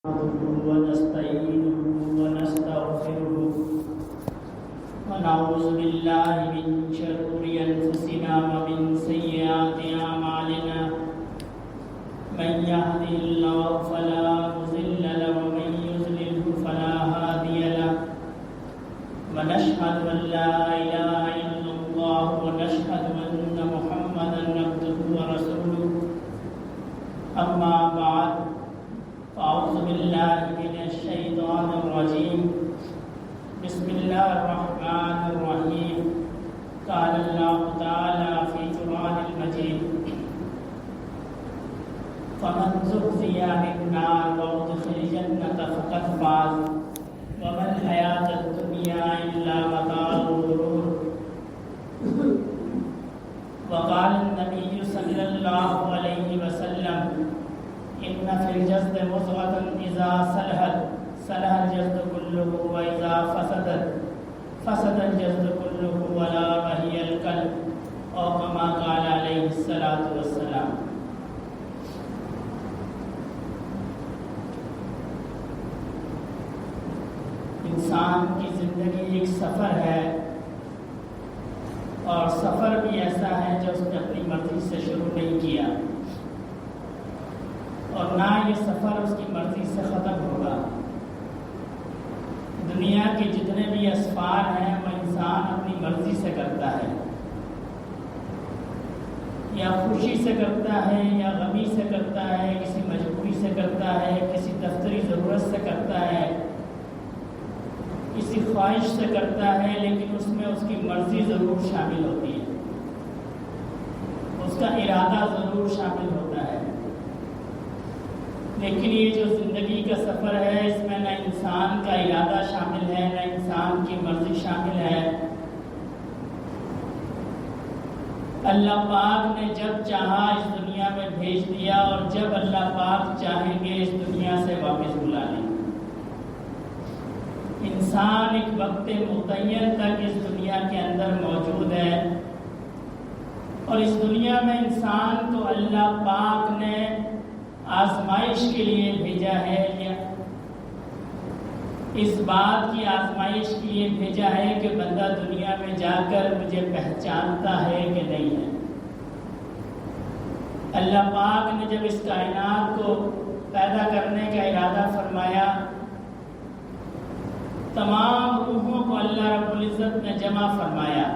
ونستعينه ونستغفره ونعوذ بالله من شرور أنفسنا ومن سيئات أعمالنا من يهده الله فلا مضل له ومن يضلل فلا هادي له ونشهد أن لا إله إلا الله ونشهد أن محمدا عبده ورسوله أما بعد أعوذ بالله من الشيطان الرجيم بسم الله الرحمن الرحيم قال الله تعالى في القرآن المجيد فمن زحزح عن النار وأدخل الجنة فقد فاز وما الحياة الدنيا إلا متاع الغرور وقال النبي صلى الله عليه وسلم إن في الجسد مضغة إذا صلحت صلح الجسد كله وإذا فسدت فسد الجسد كله ولا وهي القلب أو كما قال عليه الصلاة والسلام. انسان کی زندگی ایک سفر ہے اور سفر بھی ایسا ہے جو اس نے اپنی مرضی سے شروع نہیں کیا اور نہ یہ سفر اس کی مرضی سے ختم ہوگا. دنیا کے جتنے بھی اسفار ہیں وہ انسان اپنی مرضی سے کرتا ہے، یا خوشی سے کرتا ہے یا غمی سے کرتا ہے، کسی مجبوری سے کرتا ہے، کسی دفتری ضرورت سے کرتا ہے، کسی خواہش سے کرتا ہے، لیکن اس میں اس کی مرضی ضرور شامل ہوتی ہے، اس کا ارادہ ضرور شامل ہوتا ہے. لیکن یہ جو زندگی کا سفر ہے اس میں نہ انسان کا ارادہ شامل ہے نہ انسان کی مرضی شامل ہے. اللہ پاک نے جب چاہا اس دنیا میں بھیج دیا اور جب اللہ پاک چاہیں گے اس دنیا سے واپس بلا لیں. انسان ایک وقت معین تک اس دنیا کے اندر موجود ہے اور اس دنیا میں انسان کو اللہ پاک نے آزمائش کے لیے بھیجا ہے، یا اس بات کی آزمائش کے لیے بھیجا ہے کہ بندہ دنیا میں جا کر مجھے پہچانتا ہے کہ نہیں ہے. اللہ پاک نے جب اس کائنات کو پیدا کرنے کا ارادہ فرمایا، تمام روحوں کو اللہ رب العزت نے جمع فرمایا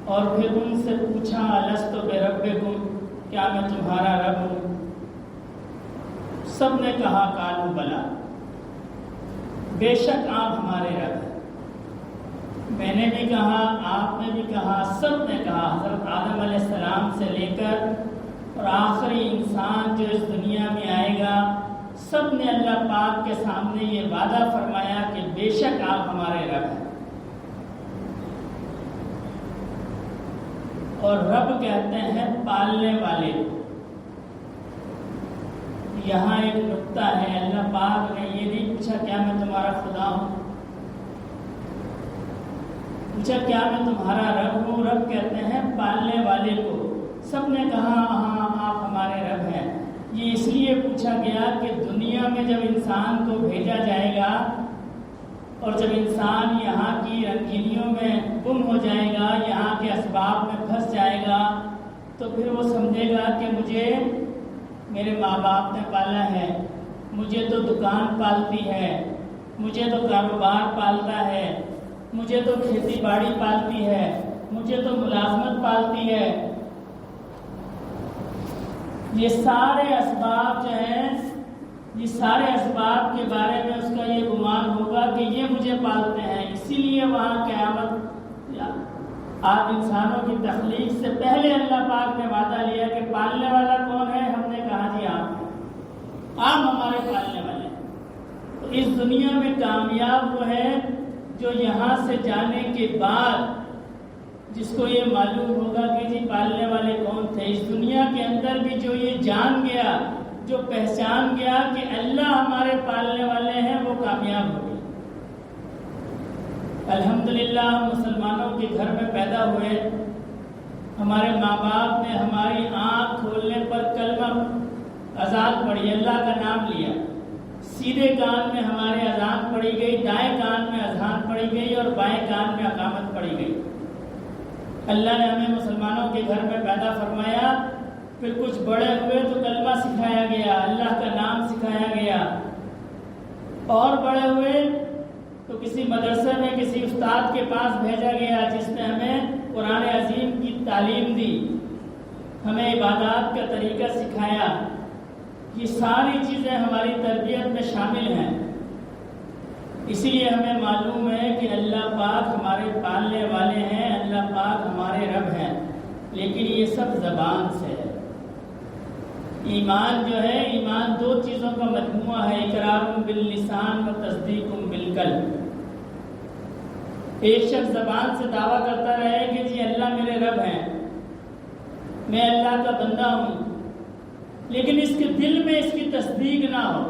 اور پھر ان سے پوچھا الست بربکم، کیا میں تمہارا رب ہوں؟ سب نے کہا قالوا بلا، بے شک آپ ہمارے رب ہیں. میں نے بھی کہا، آپ نے بھی کہا، سب نے کہا. حضرت آدم علیہ السلام سے لے کر اور آخری انسان جو اس دنیا میں آئے گا، سب نے اللہ پاک کے سامنے یہ وعدہ فرمایا کہ بے شک آپ ہمارے رب ہیں. اور رب کہتے ہیں پالنے والے. یہاں ایک نقطہ ہے، اللہ پاک نے یہ نہیں پوچھا کیا میں تمہارا خدا ہوں، پوچھا کیا میں تمہارا رب ہوں. رب کہتے ہیں پالنے والے کو. سب نے کہا ہاں آپ ہمارے رب ہیں. یہ اس لیے پوچھا گیا کہ دنیا میں جب انسان کو بھیجا جائے گا اور جب انسان یہاں کی رنگینیوں میں گم ہو جائے گا، یہاں کے اسباب میں پھنس جائے گا، تو پھر وہ سمجھے گا کہ مجھے میرے ماں باپ نے پالا ہے، مجھے تو دکان پالتی ہے، مجھے تو کاروبار پالتا ہے، مجھے تو کھیتی باڑی پالتی ہے، مجھے تو ملازمت پالتی ہے. یہ سارے اسباب جو ہیں، یہ سارے اسباب کے بارے میں اس کا یہ گمان ہوگا کہ یہ مجھے پالتے ہیں. اسی لیے وہاں قیامت آپ انسانوں کی تخلیق سے پہلے اللہ پاک نے وعدہ لیا کہ پالنے والا کون ہے؟ ہم نے کہا جی آپ ہیں، آپ ہمارے پالنے والے ہیں. تو اس دنیا میں کامیاب وہ ہے جو یہاں سے جانے کے بعد جس کو یہ معلوم ہوگا کہ جی پالنے والے کون تھے. اس دنیا کے اندر بھی جو یہ جان گیا، جو پہچان گیا کہ اللہ ہمارے پالنے والے ہیں، وہ کامیاب ہو گیا. الحمدللہ ہم مسلمانوں کے گھر میں پیدا ہوئے. ہمارے ماں باپ نے ہماری آنکھ کھولنے پر کلمہ آزاد پڑھی، اللہ کا نام لیا، سیدھے کان میں ہمارے اذان پڑھی گئی، دائیں کان میں اذان پڑھی گئی اور بائیں کان میں اقامت پڑھی گئی۔ اللہ نے ہمیں مسلمانوں کے گھر میں پیدا فرمایا، پھر کچھ بڑے ہوئے تو کلمہ سکھایا گیا، اللہ کا نام سکھایا گیا، اور بڑے ہوئے تو کسی مدرسے میں کسی استاد کے پاس بھیجا گیا جس نے ہمیں قرآن عظیم کی تعلیم دی، ہمیں عبادات کا طریقہ سکھایا۔ یہ ساری چیزیں ہماری تربیت میں شامل ہیں۔ اسی لیے ہمیں معلوم ہے کہ اللہ پاک ہمارے پالنے والے ہیں، اللہ پاک ہمارے رب ہیں، لیکن یہ سب زبان سے ہے۔ ایمان جو ہے، ایمان دو چیزوں کا مجموعہ ہے، اقرار باللسان و تصدیق بالقلب۔ ایک شخص زبان سے دعویٰ کرتا رہے کہ جی اللہ میرے رب ہیں، میں اللہ کا بندہ ہوں، لیکن اس کے دل میں اس کی تصدیق نہ ہو،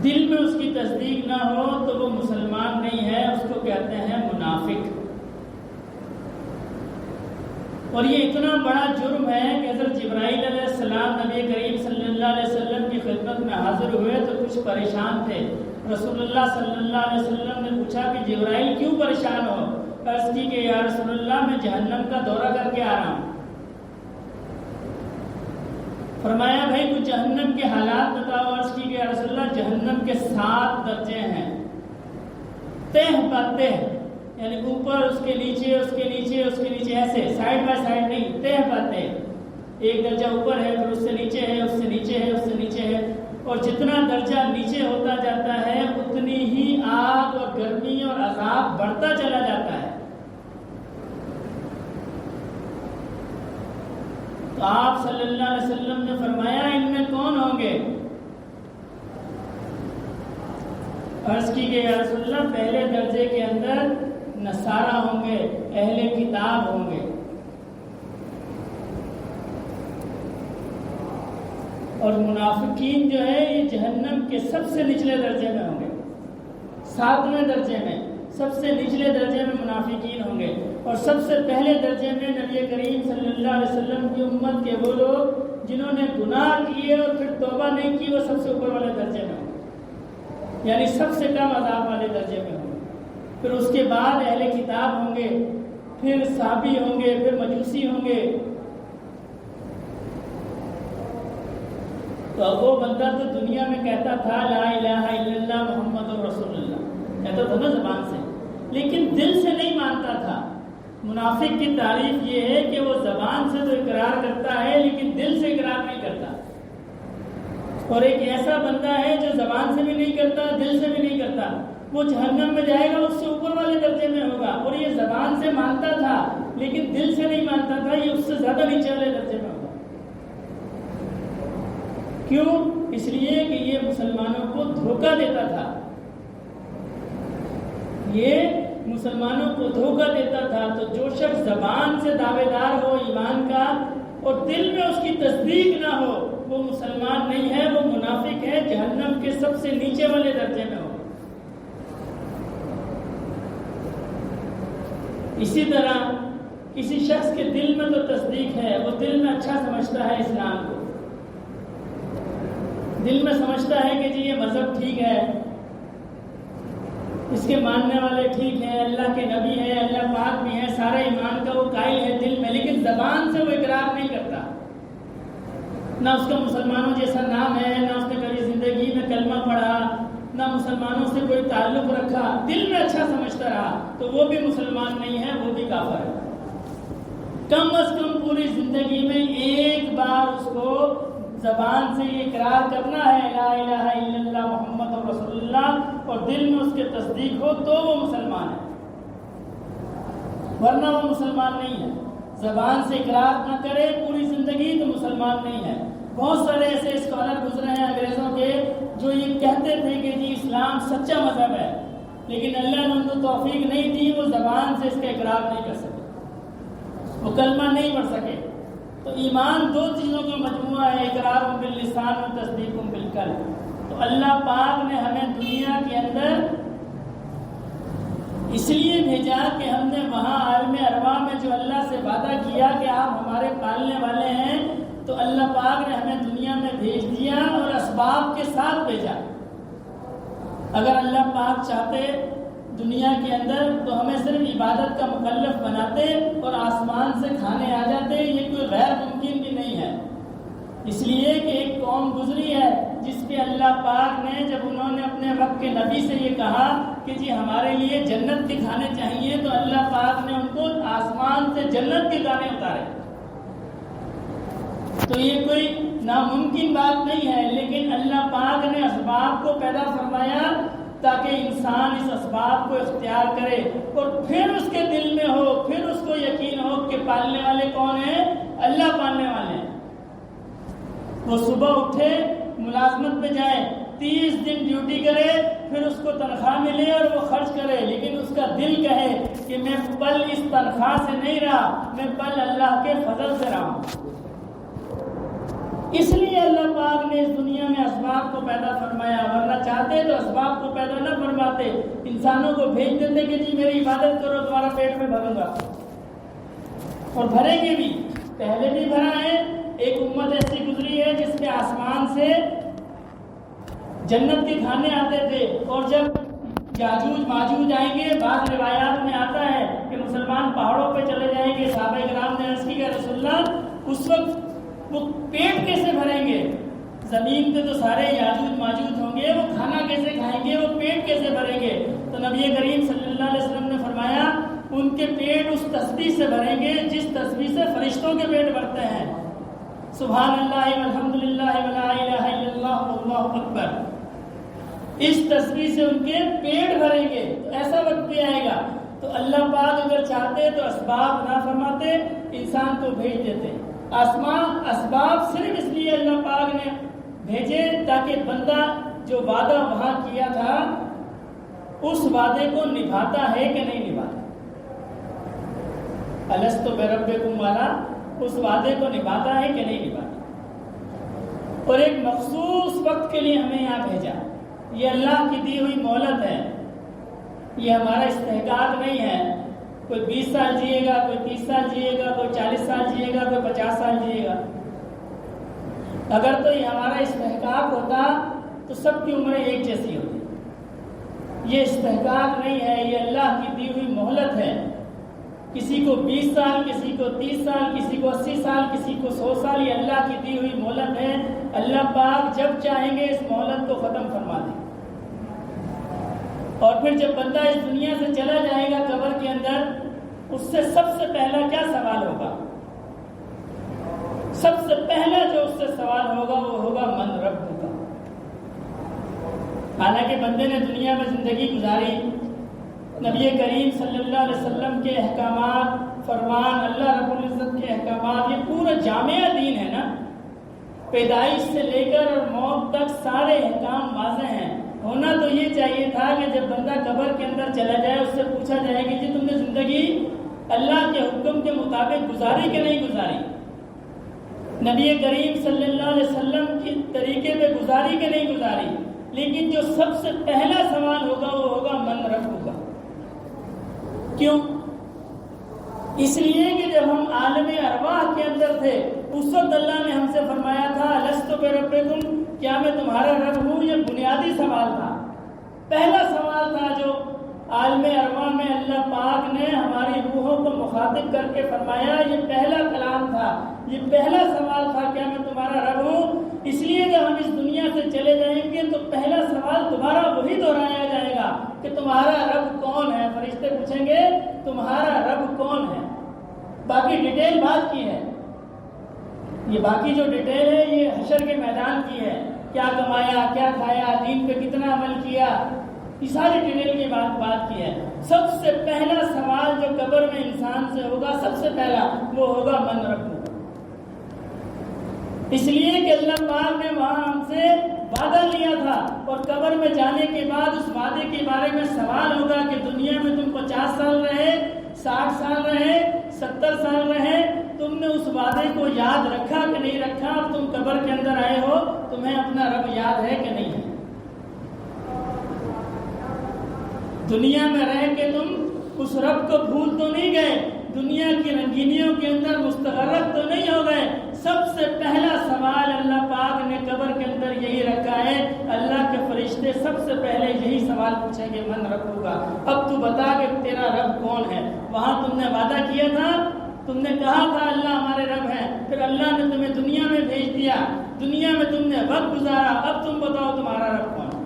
دل میں اس کی تصدیق نہ ہو تو وہ مسلمان نہیں ہے، اس کو کہتے ہیں منافق۔ اور یہ اتنا بڑا جرم ہے کہ حضرت جبرائیل علیہ السلام نبی کریم صلی اللہ علیہ وسلم کی خدمت میں حاضر ہوئے تو کچھ پریشان تھے۔ رسول اللہ صلی اللہ علیہ وسلم نے پوچھا کہ جبرائیل کیوں پریشان ہو؟ عرض کی کہ یا رسول اللہ میں جہنم کا دورہ کر کے آ رہا ہوں۔ فرمایا بھائی کچھ جہنم کے حالات بتاؤ۔ عرض کی کہ یا رسول اللہ جہنم کے 7 درجے ہیں، تہ پاتے ہیں، یعنی اوپر، اس کے نیچے، اس کے نیچے، اس کے نیچے، ایسے سائڈ بائی سائڈ نہیں، تہ پاتے ہیں۔ ایک درجہ اوپر ہے، پھر اس سے نیچے ہے، اس سے نیچے ہے، اس سے نیچے ہے، اور جتنا درجہ نیچے ہوتا جاتا ہے اتنی ہی آگ اور گرمی اور عذاب بڑھتا چلا جاتا ہے۔ تو آپ صلی اللہ علیہ وسلم نے فرمایا ان میں کون ہوں گے؟ عرض کی کہ یا رسول اللہ پہلے درجے کے اندر نصارہ ہوں گے، اہل کتاب ہوں گے، اور منافقین جو ہے یہ جہنم کے سب سے نچلے درجے میں ہوں گے، 7ویں درجے میں سب سے نچلے درجے میں منافقین ہوں گے، اور سب سے پہلے درجے میں نبی کریم صلی اللہ علیہ وسلم کی امت کے وہ لوگ جنہوں نے گناہ کیے اور پھر توبہ نہیں کی، وہ سب سے اوپر والے درجے میں ہوں گے، یعنی سب سے کم عذاب والے درجے میں ہوں گے۔ پھر اس کے بعد اہل کتاب ہوں گے، پھر صحابی ہوں گے، پھر مجوسی ہوں گے۔ تو وہ بندہ تو دنیا میں کہتا تھا لا الہ الا اللہ محمد رسول اللہ، کہتا تھا نا زبان سے، لیکن دل سے نہیں مانتا تھا۔ منافق کی تعریف یہ ہے کہ وہ زبان سے تو اقرار کرتا ہے لیکن دل سے اقرار نہیں کرتا، اور ایک ایسا بندہ ہے جو زبان سے بھی نہیں کرتا، دل سے بھی نہیں کرتا، وہ جہنم میں جائے گا، اس سے اوپر والے درجے میں ہوگا۔ اور یہ زبان سے مانتا تھا لیکن دل سے نہیں مانتا تھا، یہ اس سے زیادہ نیچے والے درجے میں ہوگا۔ کیوں؟ اس لیے کہ یہ مسلمانوں کو دھوکہ دیتا تھا، یہ مسلمانوں کو دھوکہ دیتا تھا۔ تو جو شخص زبان سے دعوے دار ہو ایمان کا اور دل میں اس کی تصدیق نہ ہو، وہ مسلمان نہیں ہے، وہ منافق ہے، جہنم کے سب سے نیچے والے درجے میں ہو۔ اسی طرح کسی شخص کے دل میں تو تصدیق ہے، وہ دل میں اچھا سمجھتا ہے اسلام کو، دل میں سمجھتا ہے کہ جی یہ مذہب ٹھیک ہے، اس کے ماننے والے ٹھیک ہیں، اللہ کے نبی ہیں، اللہ پاک بھی ہیں، سارے ایمان کا وہ قائل ہے دل میں، لیکن زبان سے وہ اقرار نہیں کرتا، نہ اس کا مسلمانوں جیسا نام ہے، نہ اس نے کبھی زندگی میں کلمہ پڑھا، نہ مسلمانوں سے کوئی تعلق رکھا، دل میں اچھا سمجھتا رہا، تو وہ بھی مسلمان نہیں ہے، وہ بھی کافر ہے۔ کم از کم پوری زندگی میں ایک بار اس کو زبان سے یہ اقرار کرنا ہے لا الہ الا اللہ محمد رسول اللہ، اور دل میں اس کے تصدیق ہو تو وہ مسلمان ہے، ورنہ وہ مسلمان نہیں ہے۔ زبان سے اقرار نہ کرے پوری زندگی تو مسلمان نہیں ہے۔ بہت سارے ایسے اسکالر گزرے ہیں انگریزوں کے جو یہ کہتے تھے کہ جی اسلام سچا مذہب ہے، لیکن اللہ نے ان کو توفیق نہیں دی، وہ زبان سے اس کا اقرار نہیں کر سکے، وہ کلمہ نہیں پڑھ سکے۔ تو ایمان دو چیزوں کا مجموعہ ہے، اقرار باللسان و تصدیق بالقلب۔ تو اللہ پاک نے ہمیں دنیا کے اندر اس لیے بھیجا کہ ہم نے وہاں عالم ارواح میں جو اللہ سے وعدہ کیا کہ آپ ہمارے پالنے والے ہیں، تو اللہ پاک نے ہمیں دنیا میں بھیج دیا اور اسباب کے ساتھ بھیجا۔ اگر اللہ پاک چاہتے دنیا کے اندر تو ہمیں صرف عبادت کا مکلف بناتے اور آسمان سے کھانے آ جاتے، یہ کوئی غیر ممکن بھی نہیں ہے۔ اس لیے کہ ایک قوم گزری ہے جس پہ اللہ پاک نے جب انہوں نے اپنے وقت کے نبی سے یہ کہا کہ جی ہمارے لیے جنت کے کھانے چاہیے، تو اللہ پاک نے ان کو آسمان سے جنت کے کھانے اتارے۔ تو یہ کوئی ناممکن بات نہیں ہے، لیکن اللہ پاک نے اسباب کو پیدا فرمایا تاکہ انسان اس اسباب کو اختیار کرے اور پھر اس کے دل میں ہو، پھر اس کو یقین ہو کہ پالنے والے کون ہیں؟ اللہ پالنے والے ہیں۔ وہ صبح اٹھے، ملازمت پہ جائے، 30 دن ڈیوٹی کرے، پھر اس کو تنخواہ ملے اور وہ خرچ کرے، لیکن اس کا دل کہے کہ میں پل اس تنخواہ سے نہیں رہا، میں پل اللہ کے فضل سے رہا ہوں۔ اس لیے اللہ پاک نے اس دنیا میں اسباب کو پیدا فرمایا، ورنہ چاہتے تو اسباب کو پیدا نہ فرماتے، انسانوں کو بھیج دیتے کہ جی میری عبادت کرو تمہارا پیٹ میں بھروں گا، اور بھریں گے بھی، پہلے بھی بھرا ہے۔ ایک امت ایسی گزری ہے جس کے آسمان سے جنت کے کھانے آتے تھے، اور جب یاجوج ماجوج آئیں گے، بعض روایات میں آتا ہے کہ مسلمان پہاڑوں پہ چلے جائیں گے، صحابہ کرام نے عرض کی کہ رسول اللہ اس وقت وہ پیٹ کیسے بھریں گے؟ زمین پہ تو سارے یاجوج ماجوج ہوں گے، وہ کھانا کیسے کھائیں گے، وہ پیٹ کیسے بھریں گے؟ تو نبی کریم صلی اللہ علیہ وسلم نے فرمایا ان کے پیٹ اس تسبیح سے بھریں گے جس تسبیح سے فرشتوں کے پیٹ بھرتے ہیں۔ سبحان اللہ والحمدللہ ولا الہ الا اللہ واللہ اکبر، اس تسبیح سے ان کے پیٹ بھریں گے۔ تو ایسا وقت بھی آئے گا، تو اللہ پاک اگر چاہتے تو اسباب نہ فرماتے، انسان کو بھیج دیتے۔ آسمان اسباب صرف اس لیے اللہ پاک نے بھیجے تاکہ بندہ جو وعدہ وہاں کیا تھا اس وعدے کو نبھاتا ہے کہ نہیں نبھاتا، الستو بربکم والا اس وعدے کو نبھاتا ہے کہ نہیں نبھاتا۔ اور ایک مخصوص وقت کے لیے ہمیں یہاں بھیجا، یہ اللہ کی دی ہوئی مہلت ہے، یہ ہمارا استحقاق نہیں ہے۔ کوئی 20 سال جیے گا، کوئی 30 سال جیے گا، کوئی 40 سال جیے گا، کوئی 50 سال جیے گا۔ اگر تو یہ ہمارا استحقاق ہوتا تو سب کی عمریں ایک جیسی ہوتی۔ یہ استحقاق نہیں ہے، یہ اللہ کی دی ہوئی مہلت ہے۔ کسی کو 20 سال، کسی کو 30 سال، کسی کو 80 سال، کسی کو 100 سال، یہ اللہ کی دی ہوئی مہلت ہے۔ اللہ پاک جب چاہیں گے اس مہلت کو ختم فرما دیں، اور پھر جب بندہ اس دنیا سے چلا جائے گا قبر کے اندر، اس سے سب سے پہلا کیا سوال ہوگا؟ سب سے پہلا جو اس سے سوال ہوگا وہ ہوگا من ربک کا۔ حالانکہ بندے نے دنیا میں زندگی گزاری، نبی کریم صلی اللہ علیہ وسلم کے احکامات، فرمان، اللہ رب العزت کے احکامات، یہ پورا جامع دین ہے نا، پیدائش سے لے کر اور موت تک سارے احکام واضح ہیں۔ ہونا تو یہ چاہیے تھا کہ جب بندہ قبر کے اندر چلا جائے اس سے پوچھا جائے کہ جی تم نے زندگی اللہ کے حکم کے مطابق گزاری کہ نہیں گزاری، نبی کریم صلی اللہ علیہ وسلم کے طریقے پہ گزاری کہ نہیں گزاری۔ لیکن جو سب سے پہلا سوال ہوگا وہ ہوگا من ربک کا۔ کیوں؟ اس لیے کہ جب ہم عالم ارواح کے اندر تھے اس وقت اللہ نے ہم سے فرمایا تھا الست بربکم، کیا میں تمہارا رب ہوں؟ یہ بنیادی سوال تھا، پہلا سوال تھا جو عالم ارواح میں اللہ پاک نے ہماری روحوں کو مخاطب کر کے فرمایا، یہ پہلا کلام تھا، یہ پہلا سوال تھا، کیا میں تمہارا رب ہوں؟ اس لیے جب ہم اس دنیا سے چلے جائیں گے تو پہلا سوال تمہارا وہی دہرایا جائے گا کہ تمہارا رب کون ہے۔ فرشتے پوچھیں گے تمہارا رب کون ہے، باقی ڈیٹیل بات کی ہے، یہ باقی جو ڈیٹیل ہے یہ حشر کے میدان کی ہے، کیا کمایا، کیا کھایا، دین پہ کتنا عمل کیا، یہ ساری ڈیٹیل کی بات کی ہے۔ سب سے پہلا سوال جو قبر میں انسان سے ہوگا، سب سے پہلا وہ ہوگا من ربک۔ اس لیے کہ اللہ پاک نے وہاں ہم سے وعدہ لیا تھا، اور قبر میں جانے کے بعد اس وعدے کے بارے میں سوال ہوگا کہ دنیا میں تم 50 سال رہے، 60 سال رہے، 70 سال رہے، تم نے اس وعدے کو یاد رکھا کہ نہیں رکھا؟ اب تم قبر کے اندر آئے ہو، تمہیں اپنا رب یاد ہے کہ نہیں ہے؟ دنیا میں رہ کے تم اس رب کو بھول تو نہیں گئے، دنیا کی رنگینیوں کے اندر مستغرق تو نہیں ہو گئے؟ سب سے پہلا سوال اللہ پاک نے قبر کے اندر یہی رکھا ہے. اللہ کے فرشتے سب سے پہلے یہی سوال پوچھیں گے من ربک، اب تو بتا کہ تیرا رب کون ہے. وہاں تم نے وعدہ کیا تھا، تم نے کہا تھا اللہ ہمارے رب ہیں، پھر اللہ نے تمہیں دنیا میں بھیج دیا، دنیا میں تم نے وقت گزارا، اب تم بتاؤ تمہارا رب کون ہے.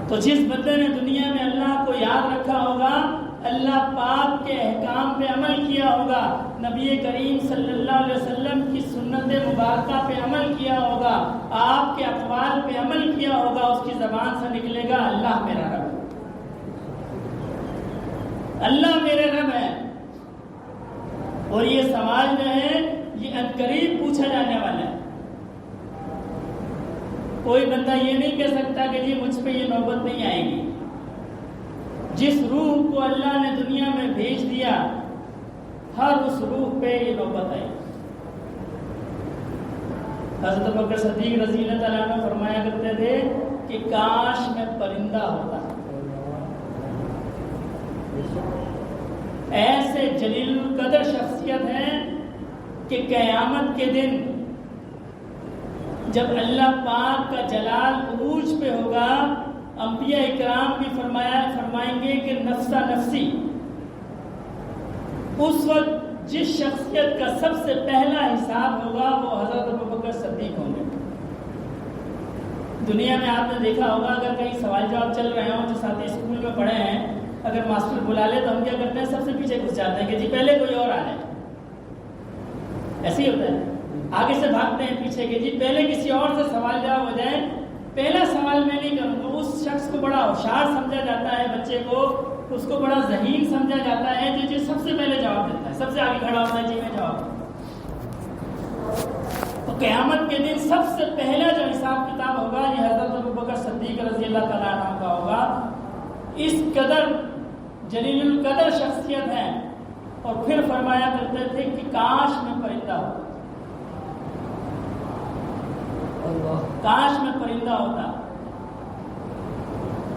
تو جس بندے نے دنیا میں اللہ کو یاد رکھا ہوگا، اللہ پاک کے احکام پہ عمل کیا ہوگا، نبی کریم صلی اللہ علیہ وسلم کی سنت مبارکہ پہ عمل کیا ہوگا، آپ کے اقوال پہ عمل کیا ہوگا، اس کی زبان سے نکلے گا اللہ میرا رب ہے، اللہ میرے رب ہے. اور یہ سوال جو ہے یہ عنقریب پوچھا جانے والا ہے. کوئی بندہ یہ نہیں کہہ سکتا کہ جی مجھ پہ یہ نوبت نہیں آئے گی. جس روح کو اللہ نے دنیا میں بھیج دیا، ہر اس روح پہ یہ نوبت آئی. حضرت ابوبکر صدیق رضی اللہ تعالیٰ عنہ فرمایا کرتے تھے کہ کاش میں پرندہ ہوتا. ایسے جلیل القدر شخصیت ہیں کہ قیامت کے دن جب اللہ پاک کا جلال عروج پہ ہوگا، انبیاء اکرام بھی فرمائیں گے کہ نفسا نفسی. اس وقت جس شخصیت کا سب سے پہلا حساب ہوگا وہ حضرت ابوبکر صدیق ہوں گے. دنیا میں آپ نے دیکھا ہوگا اگر کہیں سوال جواب چل رہے ہوں، جو ساتھی اسکول میں پڑھے ہیں، اگر ماسٹر بلا لے تو ہم کیا کرتے ہیں؟ سب سے پیچھے گھس جاتے ہیں کہ جی پہلے کوئی اور آ جائے. ایسے ہی ہوتا ہے، آگے سے بھاگتے ہیں پیچھے کہ جی پہلے کسی اور سے سوال جواب ہو جائے، پہلا سوال میں نہیں کروں گا. اس شخص کو بڑا ہوشیار سمجھا جاتا ہے، بچے کو اس کو بڑا ذہین سمجھا جاتا ہے جو سب سے پہلے جواب دیتا ہے، سب سے آگے کھڑا ہوتا ہے جی میں جواب. تو قیامت کے دن سب سے پہلا جو حساب کتاب ہوگا یہ حضرت ابوبکر صدیق رضی اللہ تعالیٰ عنہ کا ہوگا. اس قدر جلیل القدر شخصیت ہے. اور پھر فرمایا کرتے تھے کہ کاش میں پرندہ ہوتا، کاش میں پرندہ ہوتا.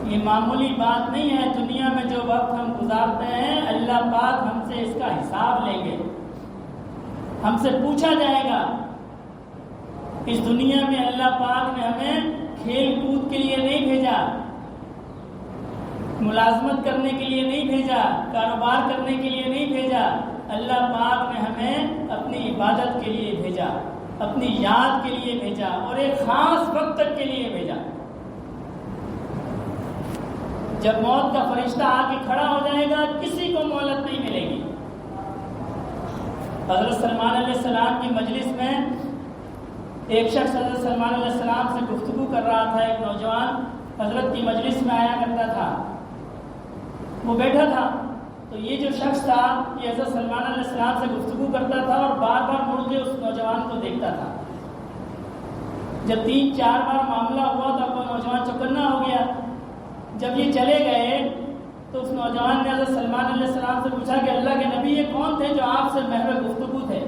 یہ معمولی بات نہیں ہے. دنیا میں جو وقت ہم گزارتے ہیں اللہ پاک ہم سے اس کا حساب لیں گے، ہم سے پوچھا جائے گا. اس دنیا میں اللہ پاک نے ہمیں کھیل کود کے لیے نہیں بھیجا، ملازمت کرنے کے لیے نہیں بھیجا، کاروبار کرنے کے لیے نہیں بھیجا. اللہ پاک نے ہمیں اپنی عبادت کے لیے بھیجا، اپنی یاد کے لیے بھیجا، اور ایک خاص وقت تک کے لیے بھیجا. جب موت کا فرشتہ آ کے کھڑا ہو جائے گا کسی کو مہلت نہیں ملے گی. حضرت سلمان علیہ السلام کی مجلس میں ایک شخص حضرت سلمان علیہ السلام سے گفتگو کر رہا تھا. ایک نوجوان حضرت کی مجلس میں آیا کرتا تھا، وہ بیٹھا تھا. تو یہ جو شخص تھا یہ حضرت سلمان علیہ السلام سے گفتگو کرتا تھا اور بار بار مڑ کے اس نوجوان کو دیکھتا تھا. جب 3-4 بار معاملہ ہوا تو وہ نوجوان چوکنا ہو گیا. جب یہ چلے گئے تو اس نوجوان نے حضرت سلمان علیہ السلام سے پوچھا کہ اللہ کے نبی یہ کون تھے جو آپ سے محو گفتگو تھے؟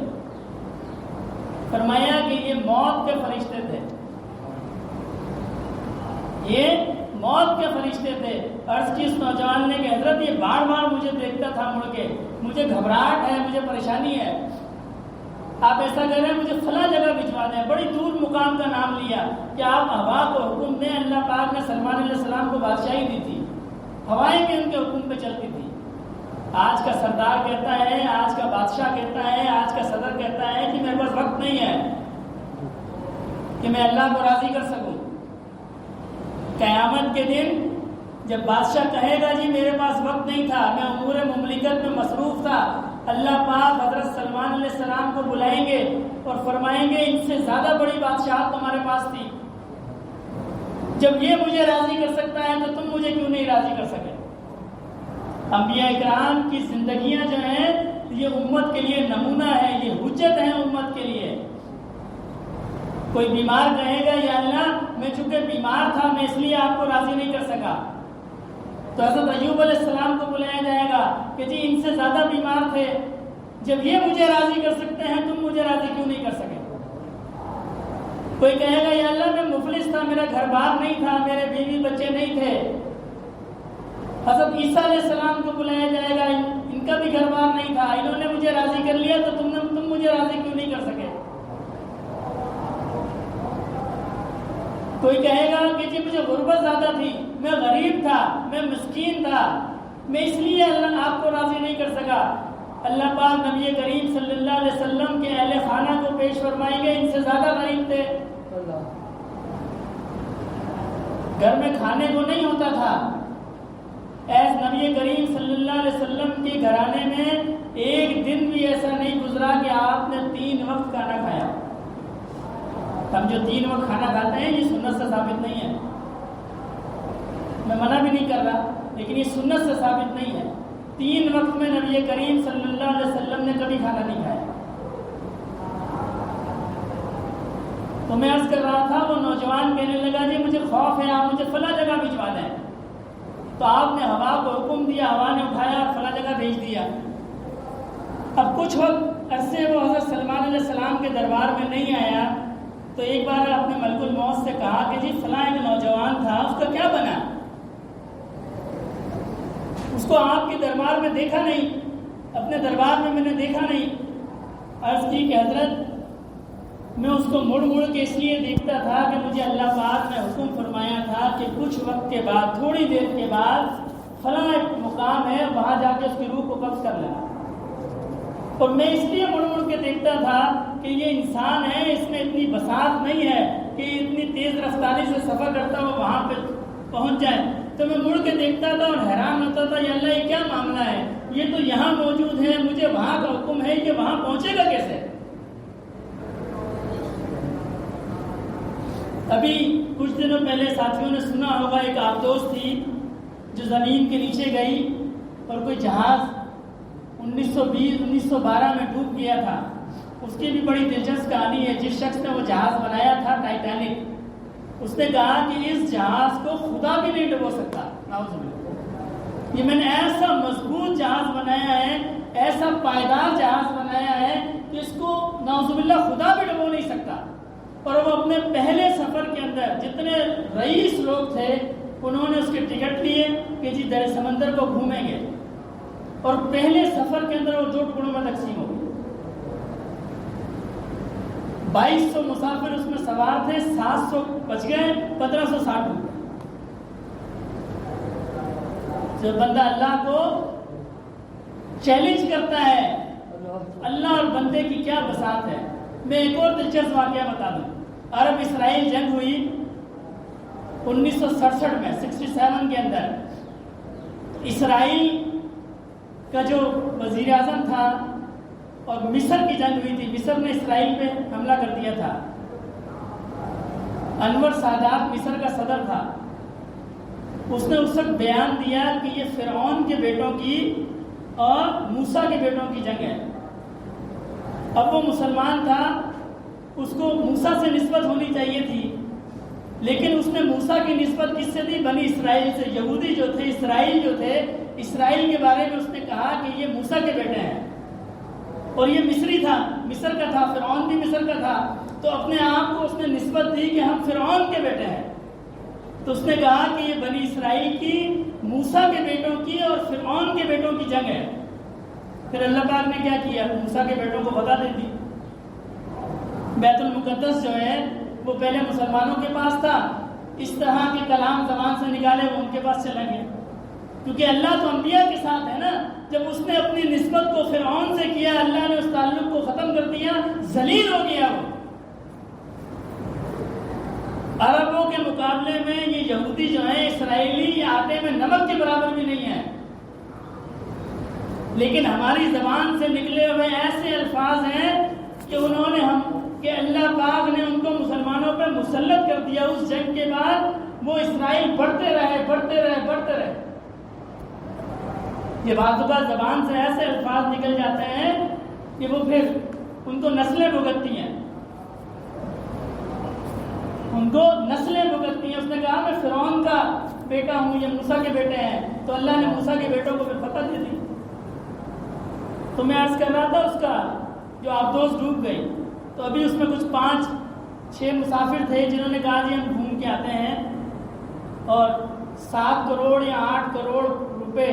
فرمایا کہ یہ موت کے فرشتے تھے، یہ موت کے فرشتے تھے. عرض کی اس نوجوان نے کہ حضرت یہ بار بار مجھے دیکھتا تھا مڑ کے، مجھے گھبراہٹ ہے، مجھے پریشانی ہے، آپ ایسا کہہ رہے ہیں مجھے فلاں جگہ بھجوا دیں. بڑی دور مقام کا نام لیا کہ آپ ہوا کو حکم دیں. اللہ پاک نے سلمان علیہ السلام کو بادشاہی دی تھی، ہوائیں بھی ان کے حکم پہ چلتی تھی. آج کا سردار کہتا ہے، آج کا بادشاہ کہتا ہے، آج کا صدر کہتا ہے کہ میرے پاس وقت نہیں ہے کہ میں اللہ کو راضی کر سکوں. قیامت کے دن جب بادشاہ کہے گا جی میرے پاس وقت نہیں تھا، میں امور مملکت میں مصروف تھا، اللہ پاک حضرت سلمان علیہ السلام کو بلائیں گے اور فرمائیں گے ان سے زیادہ بڑی بادشاہت تمہارے پاس تھی. جب یہ مجھے راضی کر سکتا ہے تو تم مجھے کیوں نہیں راضی کر سکے؟ انبیاء اکرام کی زندگیاں جو ہیں یہ امت کے لیے نمونہ ہے، یہ حجت ہے امت کے لیے. کوئی بیمار کہے گا یا اللہ میں چونکہ بیمار تھا میں اس لیے آپ کو راضی نہیں کر سکا، تو حضرت ایوب علیہ السلام کو بلایا جائے گا کہ جی ان سے زیادہ بیمار تھے، جب یہ مجھے راضی کر سکتے ہیں تم مجھے راضی کیوں نہیں کر سکے؟ کوئی کہے گا یا اللہ میں مفلس تھا، میرا گھر بار نہیں تھا، میرے بیوی بچے نہیں تھے، حضرت عیسیٰ علیہ السلام کو بلایا جائے گا، ان کا بھی گھر بار نہیں تھا، انہوں نے مجھے راضی کر لیا تو تم مجھے راضی کیوں نہیں کر سکے؟ کوئی کہے گا کہ جی مجھے غربت زیادہ تھی، میں غریب تھا، میں مسکین تھا، میں اس لیے اللہ آپ کو راضی نہیں کر سکا۔ اللہ پاک نبی کریم صلی اللہ علیہ وسلم کے اہل خانہ کو پیش فرمائیں گے، ان سے زیادہ غریب تھے، گھر میں کھانے کو نہیں ہوتا تھا۔ ایس نبی کریم صلی اللہ علیہ وسلم کے گھرانے میں ایک دن بھی ایسا نہیں گزرا کہ آپ نے 3 وقت کھانا کھایا۔ ہم جو 3 وقت کھانا کھاتے ہیں یہ سنت سے ثابت نہیں ہے، میں منع بھی نہیں کر رہا، لیکن یہ سنت سے ثابت نہیں ہے۔ 3 وقت میں نبی کریم صلی اللہ علیہ وسلم نے کبھی کھانا نہیں کھایا۔ تو میں عرض کر رہا تھا، وہ نوجوان کہنے لگا جی مجھے خوف ہے، آپ مجھے فلاں جگہ بھجوانا ہے۔ تو آپ نے ہوا کو حکم دیا، ہوا نے اٹھایا اور فلاں جگہ بھیج دیا۔ اب کچھ وقت عرصے وہ حضرت سلمان علیہ السلام کے دربار میں نہیں آیا، تو ایک بار اپنے ملک الموت سے کہا کہ جی فلاں ایک نوجوان تھا، اس کا کیا بنا؟ اس کو آپ کے دربار میں دیکھا نہیں، اپنے دربار میں نے دیکھا نہیں۔ عرض کی کہ حضرت میں اس کو مڑ مڑ کے اس لیے دیکھتا تھا کہ مجھے اللہ پاک نے حکم فرمایا تھا کہ کچھ وقت کے بعد، تھوڑی دیر کے بعد فلاں ایک مقام ہے، وہاں جا کے اس کی روح کو قبض کر لینا۔ اور میں اس لیے مڑ مڑ کے دیکھتا تھا کہ یہ انسان ہے، اس میں اتنی بساط نہیں ہے کہ اتنی تیز رفتاری سے سفر کرتا ہوا وہاں پہ پہنچ جائے۔ تو میں مڑ کے دیکھتا تھا اور حیران ہوتا تھا، یا اللہ یہ کیا معاملہ ہے، یہ تو یہاں موجود ہے، مجھے وہاں کا حکم ہے، یہ وہاں پہنچے گا کیسے؟ ابھی کچھ دنوں پہلے ساتھیوں نے سنا ہوگا، ایک آبدوز تھی جو زمین کے نیچے گئی اور کوئی جہاز 1912 میں ڈوب گیا تھا۔ اس کی بھی بڑی دلچسپ کہانی ہے۔ جس شخص نے وہ جہاز بنایا تھا ٹائٹینک، اس نے کہا کہ اس جہاز کو خدا بھی نہیں ڈبو سکتا۔ نعوذ باللہ، یہ میں نے ایسا مضبوط جہاز بنایا ہے، ایسا پائیدار جہاز بنایا ہے کہ اس کو نعوذ باللہ خدا بھی ڈبو نہیں سکتا۔ اور وہ اپنے پہلے سفر کے اندر جتنے رئیس لوگ تھے انہوں نے اس کے ٹکٹ لیے کہ جی در سمندر کو گھومیں گے، اور پہلے سفر کے اندر وہ 2 ٹکڑوں میں تقسیم ہو گئی۔ 2200 مسافر اس میں سوار تھے، 700 بچ گئے، 1560 ہو گئے۔ جو بندہ اللہ کو چیلنج کرتا ہے، اللہ اور بندے کی کیا بساط ہے۔ میں ایک اور دلچسپ واقعہ بتا دوں۔ عرب اسرائیل جنگ ہوئی 1967 میں، 67 کے اندر۔ اسرائیل کا جو وزیر اعظم تھا اور مصر کی جنگ ہوئی تھی، مصر نے اسرائیل پہ حملہ کر دیا تھا۔ انور سادات مصر کا صدر تھا، اس نے اس وقت بیان دیا کہ یہ فرعون کے بیٹوں کی اور موسیٰ کے بیٹوں کی جنگ ہے۔ اب وہ مسلمان تھا، اس کو موسیٰ سے نسبت ہونی چاہیے تھی، لیکن اس نے موسیٰ کی نسبت کس سے دی؟ بنی اسرائیل سے۔ یہودی جو تھے، اسرائیل جو تھے، اسرائیل کے بارے میں اس نے کہا کہ یہ موسیٰ کے بیٹے ہیں، اور یہ مصری تھا، مصر کا تھا، فرعون بھی مصر کا تھا، تو اپنے آپ کو اس نے نسبت دی کہ ہم فرعون کے بیٹے ہیں۔ تو اس نے کہا کہ یہ بنی اسرائیل کی، موسیٰ کے بیٹوں کی اور فرعون کے بیٹوں کی جنگ ہے۔ پھر اللہ پاک نے کیا کیا؟ موسیٰ کے بیٹوں کو بتا دے دی۔ بیت المقدس جو ہے وہ پہلے مسلمانوں کے پاس تھا، اس طرح کے کلام زبان سے نکالے وہ ان کے پاس چلا گیا، کیونکہ اللہ تو انبیاء کے ساتھ ہے نا۔ جب اس نے اپنی نسبت کو فرعون سے کیا، اللہ نے اس تعلق کو ختم کر دیا، ذلیل ہو گیا وہ۔ عربوں کے مقابلے میں یہ یہودی جو ہیں، اسرائیلی، یہ آٹے میں نمک کے برابر بھی نہیں ہے، لیکن ہماری زبان سے نکلے ہوئے ایسے الفاظ ہیں کہ انہوں نے کہ اللہ پاک نے ان کو مسلمانوں پہ مسلط کر دیا۔ اس جنگ کے بعد وہ اسرائیل بڑھتے رہے۔ یہ بعض اوقات زبان سے ایسے الفاظ نکل جاتے ہیں کہ وہ پھر ان کو نسلیں بھگتتی ہیں، اس نے کہا میں فرعون کا بیٹا ہوں، یہ موسیٰ کے بیٹے ہیں، تو اللہ نے موسیٰ کے بیٹوں کو پھر فتح دے دی۔ تو میں عرض کر رہا تھا، اس کا جو آبدوز ڈوب گئی، تو ابھی اس میں کچھ 5-6 مسافر تھے جنہوں نے کہا جی ہم گھوم کے آتے ہیں، اور 7 کروڑ یا 8 کروڑ روپے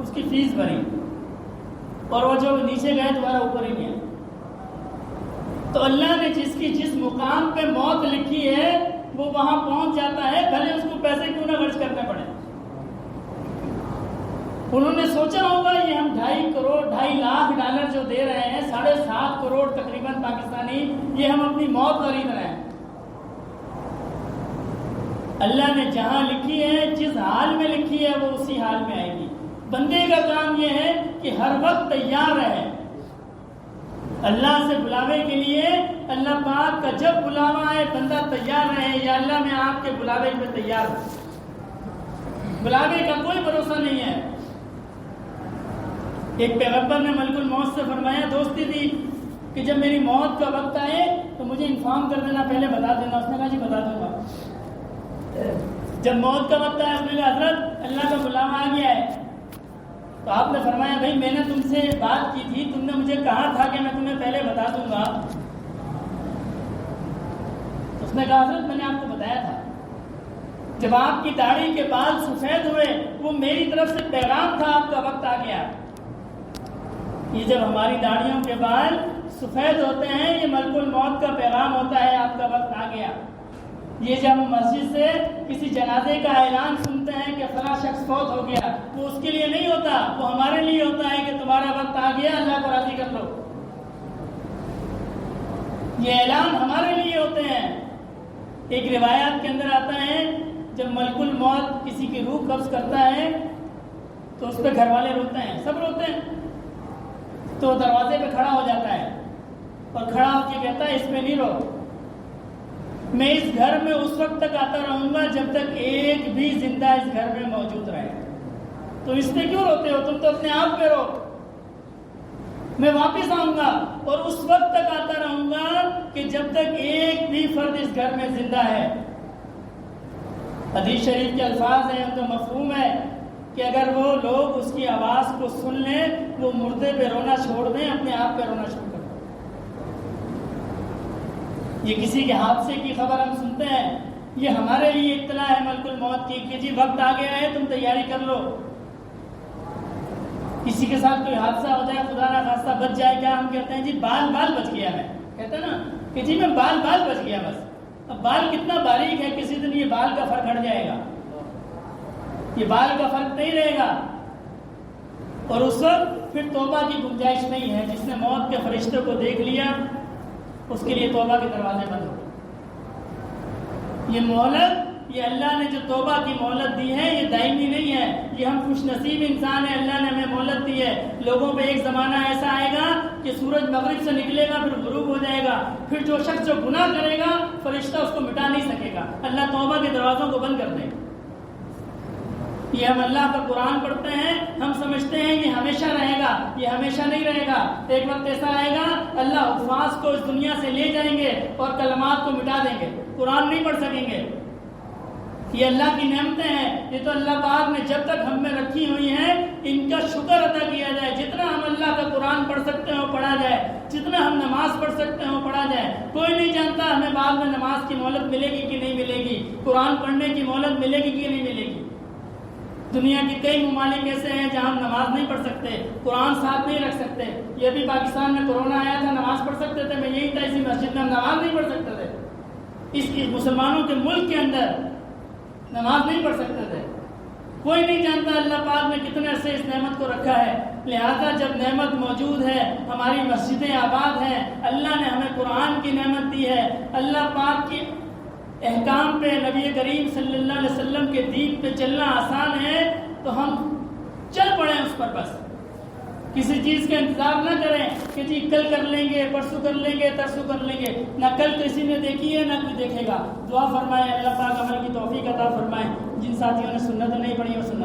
اس کی فیس بھری، اور وہ جو نیچے گئے دوبارہ اوپر ہی گئے۔ تو اللہ نے جس کی جس مقام پہ موت لکھی ہے وہ وہاں پہنچ جاتا ہے، بھلے اس کو پیسے کیوں نہ خرچ کرنے پڑے۔ انہوں نے سوچا ہوگا یہ ہم $2.5 لاکھ جو دے رہے ہیں، 7.5 کروڑ تقریباً پاکستانی، یہ ہم اپنی موت خرید رہے ہیں۔ اللہ نے جہاں لکھی ہے، جس حال میں لکھی ہے، وہ اسی حال میں آئے گی۔ بندے کا کام یہ ہے کہ ہر وقت تیار رہے اللہ سے بلاوے کے لیے۔ اللہ پاک کا جب بلاوا آئے بندہ تیار رہے، یا اللہ میں آپ کے بلاوے پہ تیار ہوں۔ بلاوے کا کوئی بھروسہ نہیں ہے۔ ایک پیغمبر نے ملک الموت سے فرمایا، دوستی دی کہ جب میری موت کا وقت آئے تو مجھے انفارم کر دینا، پہلے بتا دینا۔ اس نے کہا جی بتا دوں گا۔ جب موت کا وقت آیا، اس نے کہا حضرت اللہ کا بلاوا آ گیا ہے۔ تو آپ نے فرمایا، بھائی میں نے تم سے بات کی تھی، تم نے مجھے کہا تھا کہ میں تمہیں پہلے بتا دوں گا۔ اس نے کہا حضرت میں نے آپ کو بتایا تھا، جب آپ کی داڑھی کے بال سفید ہوئے وہ میری طرف سے پیغام تھا، آپ کا وقت آ گیا۔ یہ جب ہماری داڑھیوں کے بال سفید ہوتے ہیں، یہ ملک الموت کا پیغام ہوتا ہے، آپ کا وقت آ گیا۔ یہ جب ہم مسجد سے کسی جنازے کا اعلان سنتے ہیں کہ فلاں شخص فوت ہو گیا، وہ اس کے لیے نہیں ہوتا، وہ ہمارے لیے ہوتا ہے کہ تمہارا وقت آ گیا، اللہ کو راضی کر لو۔ یہ اعلان ہمارے لیے ہوتے ہیں۔ ایک روایات کے اندر آتا ہے، جب ملک الموت کسی کی روح قبض کرتا ہے تو اس پہ گھر والے روتے ہیں، سب روتے ہیں، تو دروازے پہ کھڑا ہو جاتا ہے اور کھڑا ہو کے کہتا ہے اس پہ نہیں رو، میں اس گھر میں اس وقت تک آتا رہوں گا جب تک ایک بھی زندہ اس گھر میں موجود رہے۔ تو اس پہ کیوں روتے ہو؟ تم تو اپنے آپ پہ رو۔ میں واپس آؤں گا اور اس وقت تک آتا رہوں گا کہ جب تک ایک بھی فرد اس گھر میں زندہ ہے۔ حدیث شریف کے الفاظ ہیں، ان کا مفہوم ہے کہ اگر وہ لوگ اس کی آواز کو سن لیں، وہ مردے پہ رونا چھوڑ دیں، اپنے آپ پہ رونا شروع کر دیں۔ یہ کسی کے حادثے کی خبر ہم سنتے ہیں، یہ ہمارے لیے اطلاع ہے ملک الموت کی کہ جی وقت آ گیا ہے، تم تیاری کر لو۔ کسی کے ساتھ کوئی حادثہ ہو جائے، خدا نہ خواستہ بچ جائے، کیا ہم کہتے ہیں جی بال بچ گیا ہے، کہتے ہیں نا کہ جی میں بال بچ گیا بس۔ اب بال کتنا باریک ہے، کسی دن یہ بال کا فرق ہٹ جائے گا، یہ بال کا فرق نہیں رہے گا، اور اس وقت پھر توبہ کی گنجائش نہیں ہے۔ جس نے موت کے فرشتوں کو دیکھ لیا اس کے لیے توبہ کے دروازے بند ہو گئے۔ یہ مہلت، یہ اللہ نے جو توبہ کی مہلت دی ہے، یہ دائمی نہیں ہے، یہ ہم خوش نصیب انسان ہیں، اللہ نے ہمیں مہلت دی ہے۔ لوگوں پہ ایک زمانہ ایسا آئے گا کہ سورج مغرب سے نکلے گا پھر غروب ہو جائے گا، پھر جو شخص جو گناہ کرے گا فرشتہ اس کو مٹا نہیں سکے گا، اللہ توبہ کے دروازوں کو بند کر دے گا۔ یہ ہم اللہ کا قرآن پڑھتے ہیں، ہم سمجھتے ہیں یہ ہمیشہ رہے گا، یہ ہمیشہ نہیں رہے گا۔ ایک وقت ایسا آئے گا اللہ حفاظ کو اس دنیا سے لے جائیں گے اور کلمات کو مٹا دیں گے، قرآن نہیں پڑھ سکیں گے۔ یہ اللہ کی نعمتیں ہیں، یہ تو اللہ پاک نے جب تک ہم میں رکھی ہوئی ہیں، ان کا شکر ادا کیا جائے۔ جتنا ہم اللہ کا قرآن پڑھ سکتے ہیں وہ پڑھا جائے، جتنا ہم نماز پڑھ سکتے ہیں وہ پڑھا جائے۔ کوئی نہیں جانتا ہمیں بعد میں نماز کی مہلت ملے گی کہ نہیں ملے گی، قرآن پڑھنے کی مہلت ملے گی کہ نہیں ملے گی۔ دنیا کی کئی ممالک ایسے ہیں جہاں ہم نماز نہیں پڑھ سکتے، قرآن ساتھ نہیں رکھ سکتے۔ یہ ابھی پاکستان میں کورونا آیا تھا، نماز پڑھ سکتے تھے، میں یہی تھا اسی مسجد میں ہم نماز نہیں پڑھ سکتے تھے۔ اس کی مسلمانوں کے ملک کے اندر نماز نہیں پڑھ سکتے تھے۔ کوئی نہیں جانتا اللہ پاک نے کتنے عرصے اس نعمت کو رکھا ہے۔ لہذا جب نعمت موجود ہے، ہماری مسجدیں آباد ہیں، اللہ نے ہمیں قرآن کی نعمت دی ہے، اللہ پاک کی احکام پہ، نبی کریم صلی اللہ علیہ وسلم کے دین پہ چلنا آسان ہے، تو ہم چل پڑیں اس پر۔ بس کسی چیز کا انتظار نہ کریں کہ جی کل کر لیں گے، پرسوں کر لیں گے، ترسوں کر لیں گے۔ نہ کل کسی نے دیکھی ہے، نہ کوئی دیکھے گا۔ دعا فرمائے اللہ پاک عمل کی توفیق عطا فرمائے۔ جن ساتھیوں نے سنت نہیں پڑھی وہ سنت